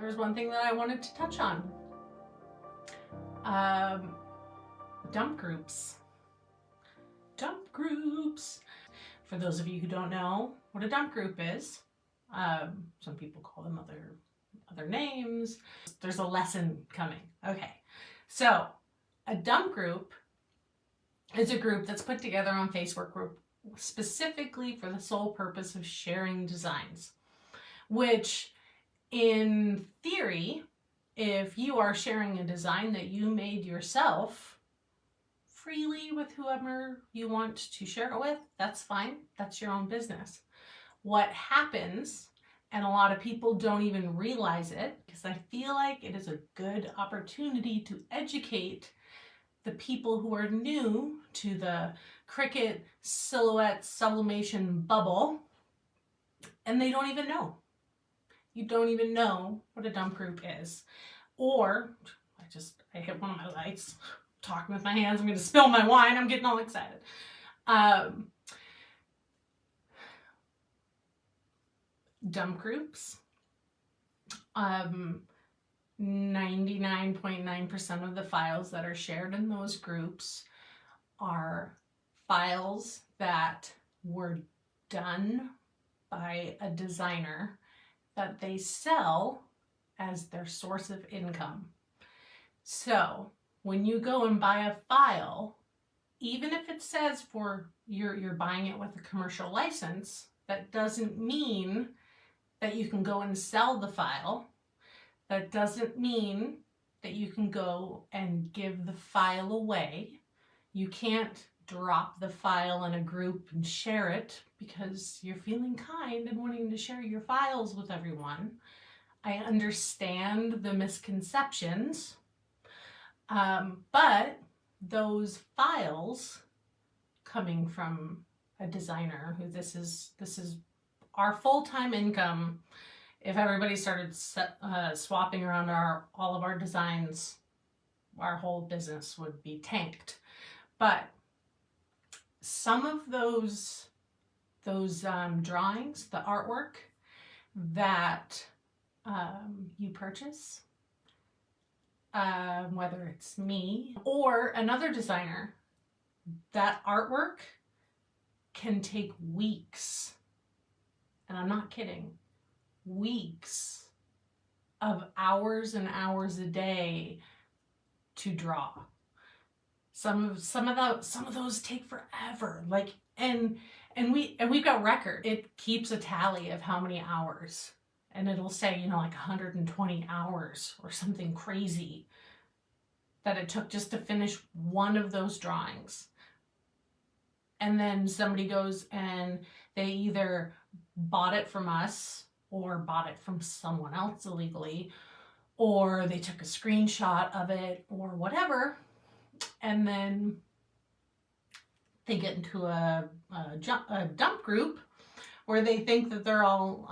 there's one thing that I wanted to touch on. Dump groups. Dump groups. For those of you who don't know what a dump group is, some people call them other names. There's a lesson coming. Okay, so a dump group is a group that's put together on Facebook group specifically for the sole purpose of sharing designs, which in theory, if you are sharing a design that you made yourself freely with whoever you want to share it with, that's fine. That's your own business. What happens, and a lot of people don't even realize it, because I feel like it is a good opportunity to educate the people who are new to the Cricut silhouette sublimation bubble, and they don't even know. You don't even know what a dump group is. Or, I hit one of my lights, talking with my hands, I'm going to spill my wine, I'm getting all excited. Dump groups, 99.9% of the files that are shared in those groups are files that were done by a designer that they sell as their source of income. So when you go and buy a file, even if it says you're buying it with a commercial license, that doesn't mean that you can go and sell the file. That doesn't mean that you can go and give the file away. You can't drop the file in a group and share it because you're feeling kind and wanting to share your files with everyone. I understand the misconceptions, but those files coming from a designer who this is our full-time income. If everybody started swapping around all of our designs, our whole business would be tanked. But some of those drawings, the artwork that you purchase, whether it's me or another designer, that artwork can take weeks, and I'm not kidding, weeks of hours and hours a day to draw. Some of those take forever. And we've got record. It keeps a tally of how many hours, and it'll say, 120 hours or something crazy that it took just to finish one of those drawings. And then somebody goes and they either bought it from us or bought it from someone else illegally, or they took a screenshot of it or whatever, and then they get into a dump group where they think that they're all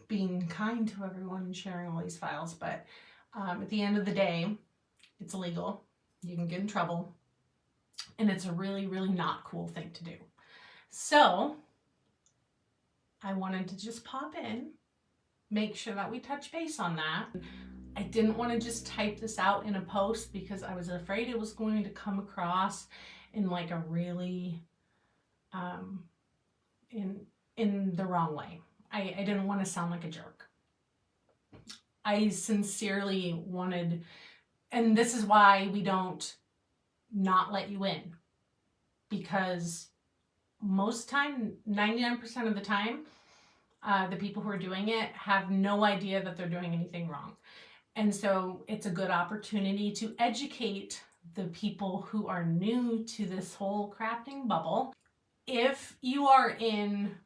being kind to everyone and sharing all these files. But at the end of the day, it's illegal. You can get in trouble. And it's a really, really not cool thing to do. So I wanted to just pop in, make sure that we touch base on that. I didn't want to just type this out in a post because I was afraid it was going to come across in like a really, in the wrong way. I didn't want to sound like a jerk. I sincerely wanted, and this is why we don't not let you in, because most time, 99% of the time, the people who are doing it have no idea that they're doing anything wrong. And so it's a good opportunity to educate the people who are new to this whole crafting bubble. If you are in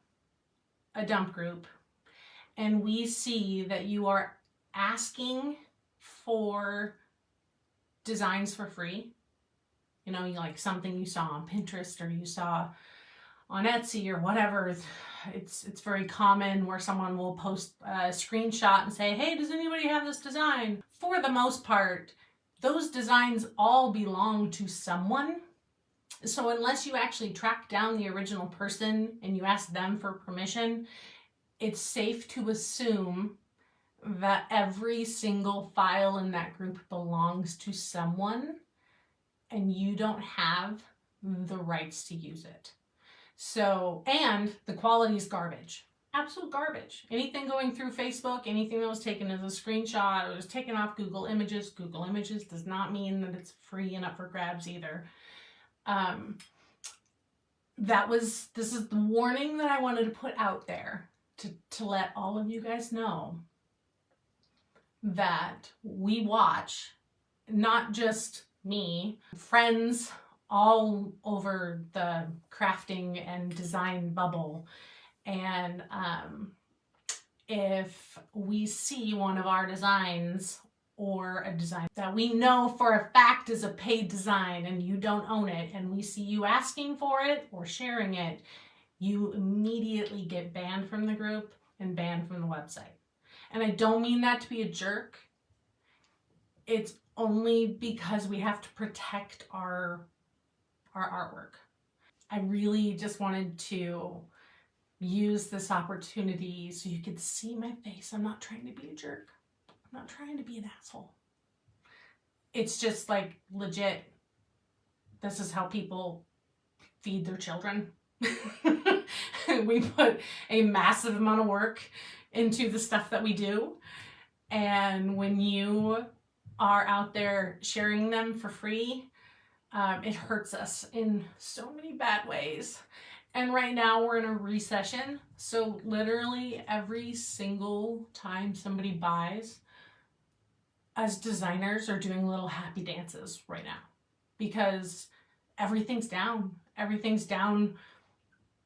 a dump group and we see that you are asking for designs for free, like something you saw on Pinterest or you saw on Etsy or whatever, it's very common where someone will post a screenshot and say, hey, does anybody have this design? For the most part, those designs all belong to someone. So unless you actually track down the original person and you ask them for permission, it's safe to assume that every single file in that group belongs to someone and you don't have the rights to use it. So, and the quality is garbage. Absolute garbage. Anything going through Facebook, anything that was taken as a screenshot, or was taken off Google Images. Google Images does not mean that it's free and up for grabs either. This is the warning that I wanted to put out there to let all of you guys know that we watch, not just me, friends all over the crafting and design bubble. And if we see one of our designs or a design that we know for a fact is a paid design and you don't own it, and we see you asking for it or sharing it, you immediately get banned from the group and banned from the website. And I don't mean that to be a jerk. It's only because we have to protect our artwork. I really just wanted to use this opportunity so you could see my face. I'm not trying to be a jerk. I'm not trying to be an asshole. It's just like legit. This is how people feed their children. We put a massive amount of work into the stuff that we do. And when you are out there sharing them for free, it hurts us in so many bad ways. And right now we're in a recession. So literally every single time somebody buys, as designers are doing little happy dances right now because everything's down. Everything's down.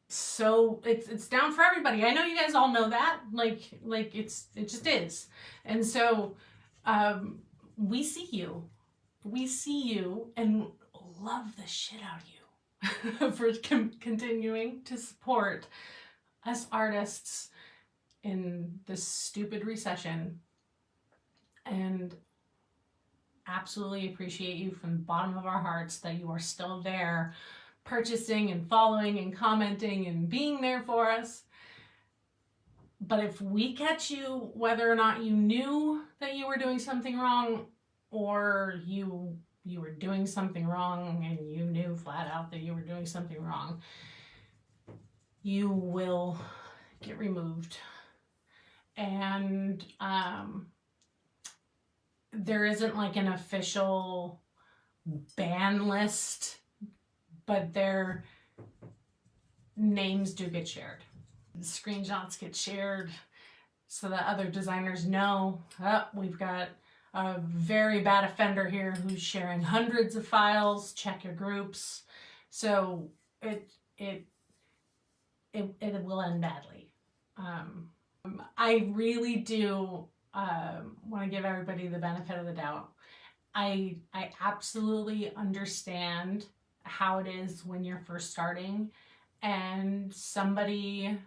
So it's down for everybody. I know you guys all know that. Like it just is. And so we see you. We see you and love the shit out of you for continuing to support us artists in this stupid recession. And absolutely appreciate you from the bottom of our hearts that you are still there, purchasing and following and commenting and being there for us. But if we catch you, whether or not you knew that you were doing something wrong, or you were doing something wrong and you knew flat out that you were doing something wrong, you will get removed. And there isn't like an official ban list, but their names do get shared. The screenshots get shared so that other designers know, oh, we've got a very bad offender here who's sharing hundreds of files. Check your groups. So it will end badly. I really do want to give everybody the benefit of the doubt. I absolutely understand how it is when you're first starting and somebody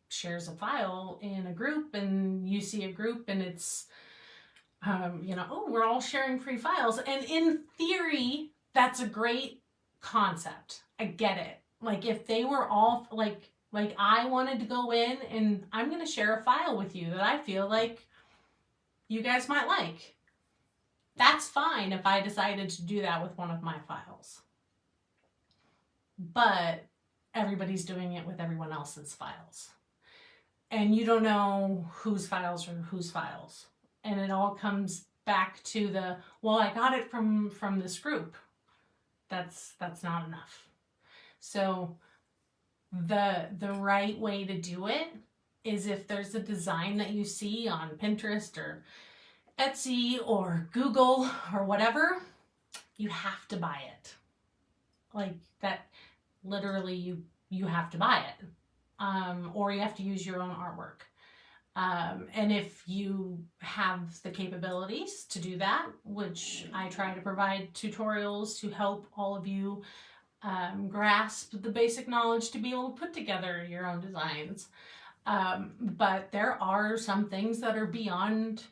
shares a file in a group and you see a group and it's oh, we're all sharing free files. And in theory, that's a great concept. I get it. Like if they were all like I wanted to go in and I'm going to share a file with you that I feel like you guys might like. That's fine if I decided to do that with one of my files. But everybody's doing it with everyone else's files. And you don't know whose files are whose files. And it all comes back to the, well, I got it from this group. That's not enough. So the right way to do it is if there's a design that you see on Pinterest or Etsy or Google or whatever, you have to buy it. Like that, literally you have to buy it. Or you have to use your own artwork. And if you have the capabilities to do that, which I try to provide tutorials to help all of you grasp the basic knowledge to be able to put together your own designs. But there are some things that are beyond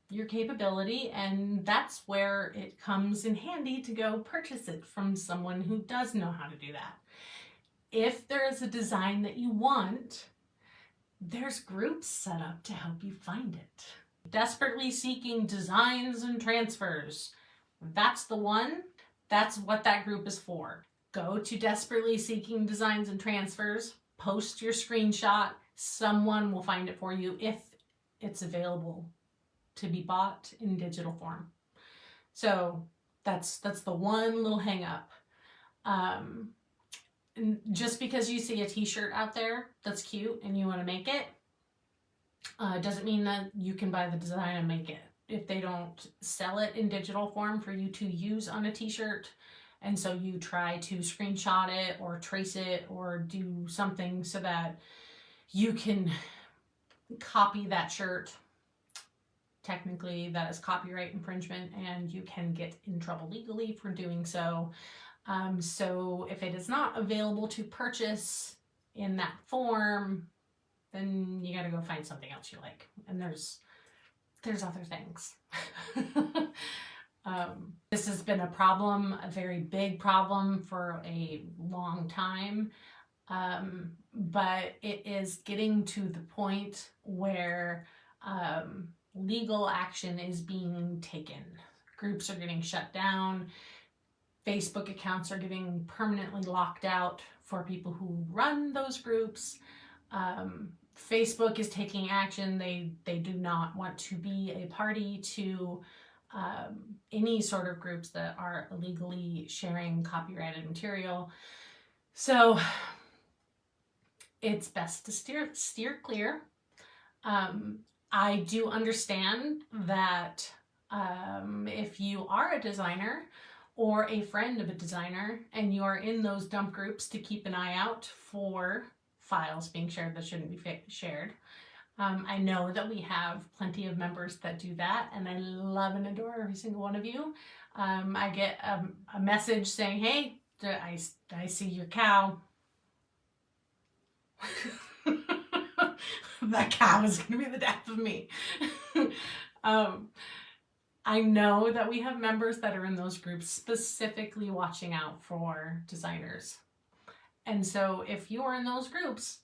your capability, and that's where it comes in handy to go purchase it from someone who does know how to do that. If there is a design that you want there's groups set up to help you find it. Desperately seeking designs and transfers. That's the one. That's what that group is for. Go to Desperately Seeking Designs and Transfers, post your screenshot. Someone will find it for you if it's available to be bought in digital form. So that's the one little hang up. Just because you see a t-shirt out there that's cute and you want to make it, doesn't mean that you can buy the design and make it. If they don't sell it in digital form for you to use on a t-shirt, and so you try to screenshot it or trace it or do something so that you can copy that shirt, technically that is copyright infringement and you can get in trouble legally for doing so. So if it is not available to purchase in that form, then you gotta go find something else you like. And there's other things. This has been a problem, a very big problem for a long time. But it is getting to the point where legal action is being taken. Groups are getting shut down. Facebook accounts are getting permanently locked out for people who run those groups. Facebook is taking action. They do not want to be a party to any sort of groups that are illegally sharing copyrighted material. So it's best to steer clear. I do understand that if you are a designer or a friend of a designer and you are in those dump groups to keep an eye out for files being shared that shouldn't be shared. I know that we have plenty of members that do that, and I love and adore every single one of you. I get a message saying, hey, I see your cow. That cow is going to be the death of me. I know that we have members that are in those groups specifically watching out for designers. And so if you are in those groups,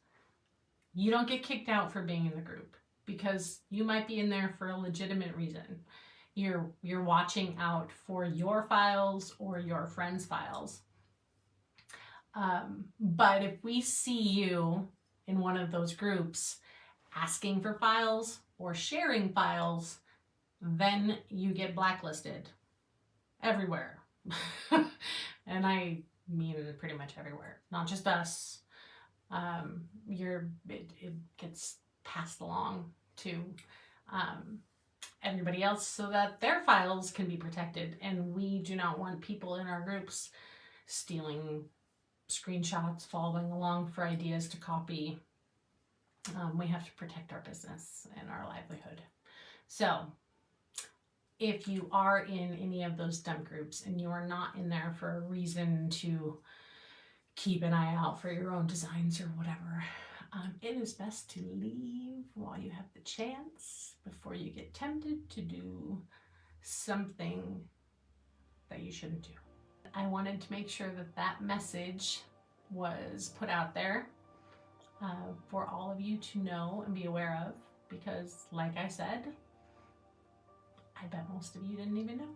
you don't get kicked out for being in the group because you might be in there for a legitimate reason. You're watching out for your files or your friends' files. But if we see you in one of those groups asking for files or sharing files, then you get blacklisted everywhere. And I mean pretty much everywhere, not just us. It gets passed along to everybody else so that their files can be protected, and we do not want people in our groups stealing screenshots, following along for ideas to copy. We have to protect our business and our livelihood. So if you are in any of those dump groups and you are not in there for a reason to keep an eye out for your own designs or whatever, it is best to leave while you have the chance before you get tempted to do something that you shouldn't do. I wanted to make sure that that message was put out there for all of you to know and be aware of, because like I said, I bet most of you didn't even know.